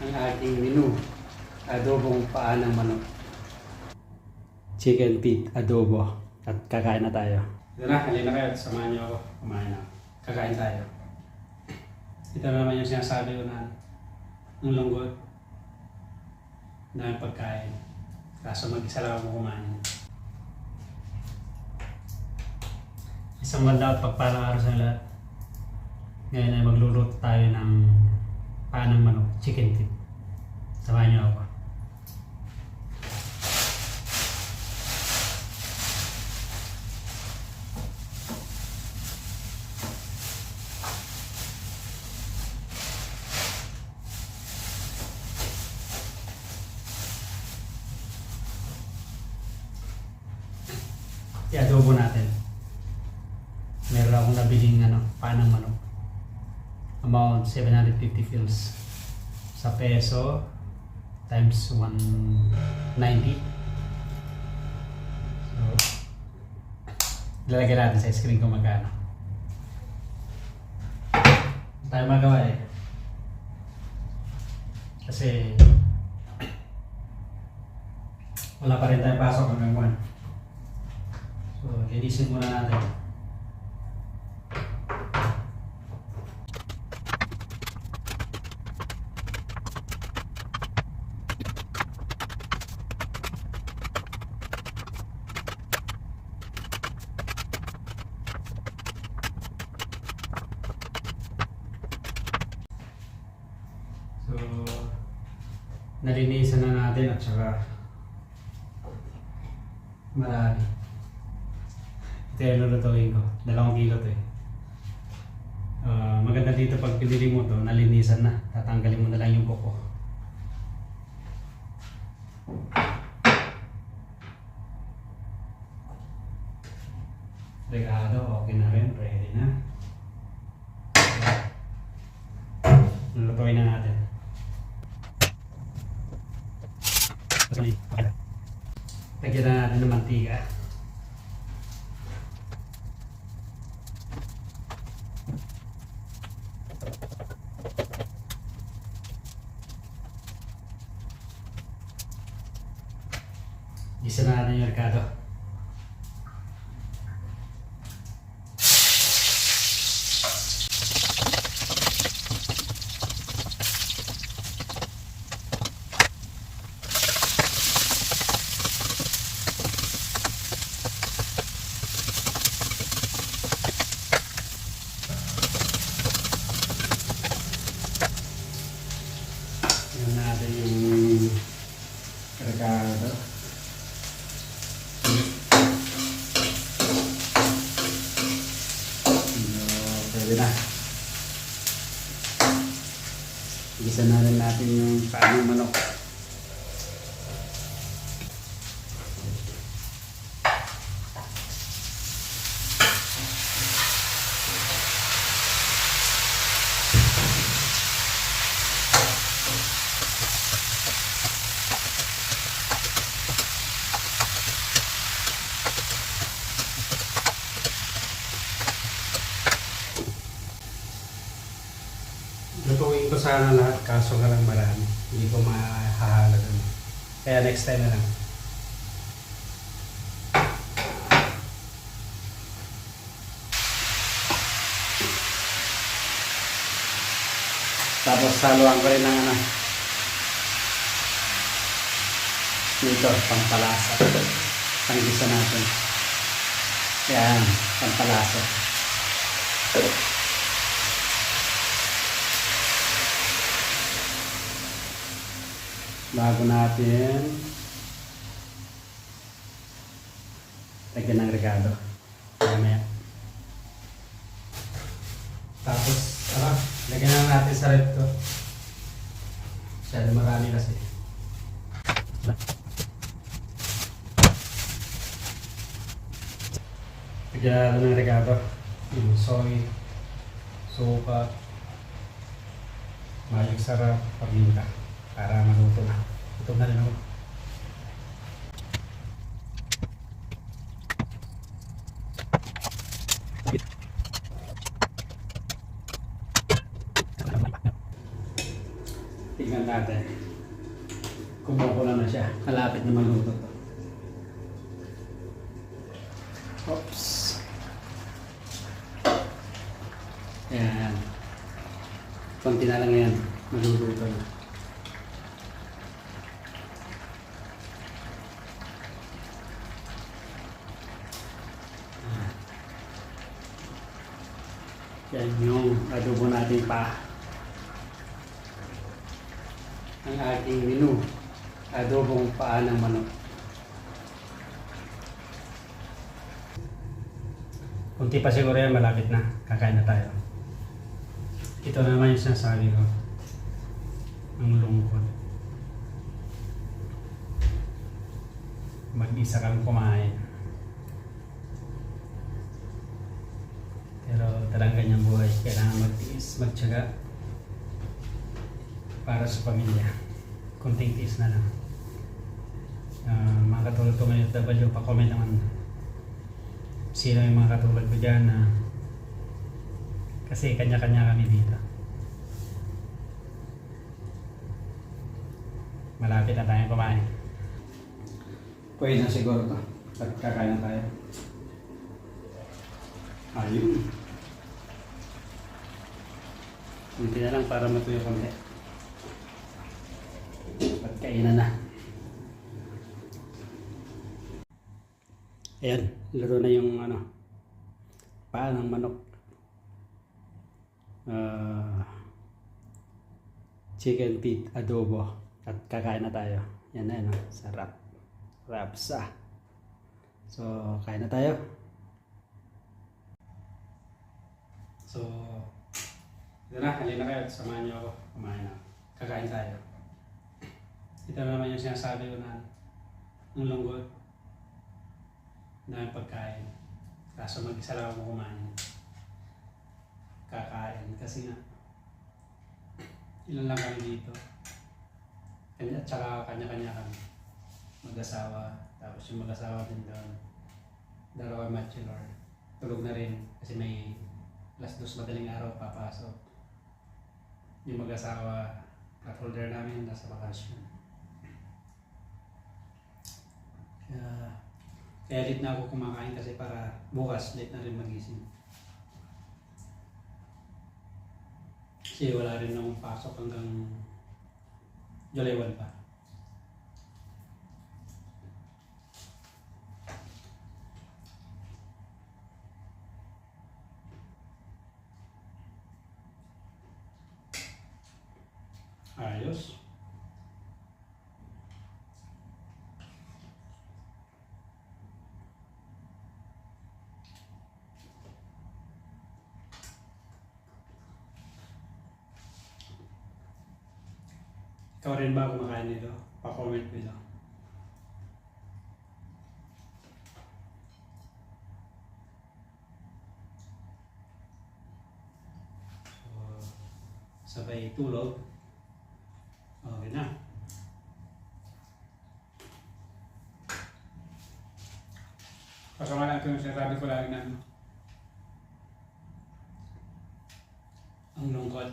ang ating menu. Adobong paa ng manok. Chicken feet adobo. At kakain na tayo. Ito na, halina kayo. Samahan niyo ako. Kumain na. Kakain tayo. Ito na naman yung sinasabi ko na ng lunggot na pagkain. Kaso mag-isa lang ako kumain. Isang ganda at pagpalang araw sa lahat. Ngayon ay magluluto tayo ng paa ng manok, chicken feet. Samahan niyo ako. I-adobo natin. Meron akong nabiling paa ng manok. Amount 750 fils. Sa peso times 190. So, lalagyan natin sa screen kung magkano. Tayo magawa eh. Kasi wala pa rin tayong pasok hanggang 1. So, linisin muna natin. So, nalinisan na natin at saka marami. Ito yung lulutuin ko. 2 kilo to eh. Maganda dito pag pinili mo to, nalinisan na. Tatanggalin mo na lang yung buko. Regado, okay na rin. Ready na. Lulutuin na natin. Lagyan na natin ng mantika. Gisa na natin yung rekado. Yan natin yung rekado. Pwede na. Gisa na rin natin yung paa ng manok. Lutuin ko sana lahat kaso nga lang marami. Hindi ko mahahalagan. Kaya next time na lang. Tapos saluhan ko rin ng dito, pampalasa. Panggisa natin. Yan, pampalasa. Bago natin lagyan ng regalo. Mamaya. Tapos, lagyan na natin sa rep to. Masyado marami kasi. Lagyan natin ng regalo. Yung soy, suka, magic sarap, paminta. Para maluto na. Ito na rin ako. Tingnan natin. Kumukulo na siya. Malapit na maluto to. Oops. Ayan. Konti na lang yan. Maluluto na. Yan yung adobo natin pa. Ang ating menu. Adobong paa ng manok. Kunti pa siguro yan, malapit na. Kakain na tayo. Ito naman yung sinasabi ko. Ang lungkot. Mag-isa kang kumain. Pero talagang ganyang buhay. Kailangan magtiis, magtiyaga. Para sa pamilya. Kunting tiis na lang. Mga katulad ko ngayon W, pa-comment naman. Sino yung mga katulad ko dyan na kasi kanya-kanya kami dito. Malapit na tayong kumain. Pwede na siguro to. At kakain na tayo. Ayun. Kunti na lang para matuyo konti. At kainan na. Ayan, laro na yung paa ng manok. Chicken feet adobo. At kakain na tayo. Yan na yun, sarap. Rapsa. So, kain na tayo. So, ito na, halina kayo at samahan niyo ako. Kumain na. Kakain tayo. Ito naman yung sinasabi ko na ng lungkot. Dahil pagkain. Kaso mag-isa lang ako kumain. Kakain. Kasi nga, ilan lang kami dito. At saka kanya-kanya kami. Mag-asawa. Tapos yung mag-asawa din doon. Dalawa bachelor. Tulog na rin. Kasi may alas 2 madaling araw papasok. Yung mag-asawa, cut-holder namin nasa bakasyon. Kaya late na ako kumakain kasi para bukas late na rin magising. Kasi wala rin akong pasok hanggang July 1 pa. Ayos. Ikaw rin ba kumakain nito? Pa-comment below. So, sabay tulog. Okay na. Kasama natin yung sinasabi ko lagi na ang lungkot.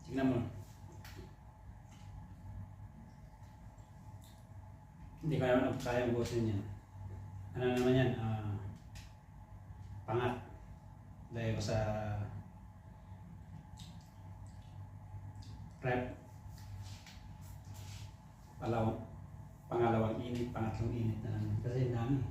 Tignan mo. Hindi kayang busin yan. Ano naman yan? Pangat. Dahil sa prep. Pangalawang init, pangatlong init na naman. Kasi dami.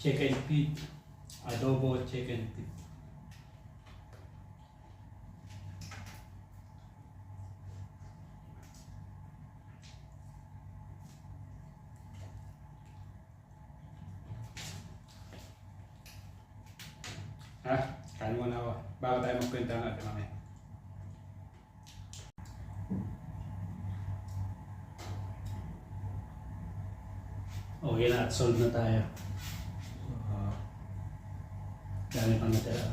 Chicken feet. Adobo chicken feet. Kain muna ako. Bago tayo magkwenta natin mamaya. Okay na at solve na tayo. Dami pang natira.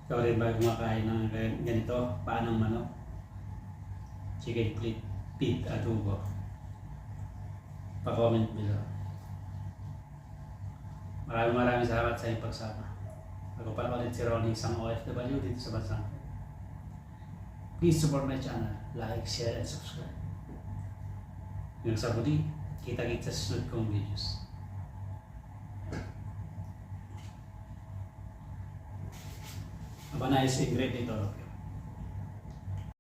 Ikaw rin ba kumakain ng ganito? Paanong manok? Chicken feet adobo. Pa-comment below. Maraming salamat sa iyong pagsama. Ako pala ulit si Ronnie, isang OFW dito sa bansa. Please support my channel, like, share, and subscribe. Yung sa muli, kita-kita sa susunod kong videos. Have a nice and great day to all of you.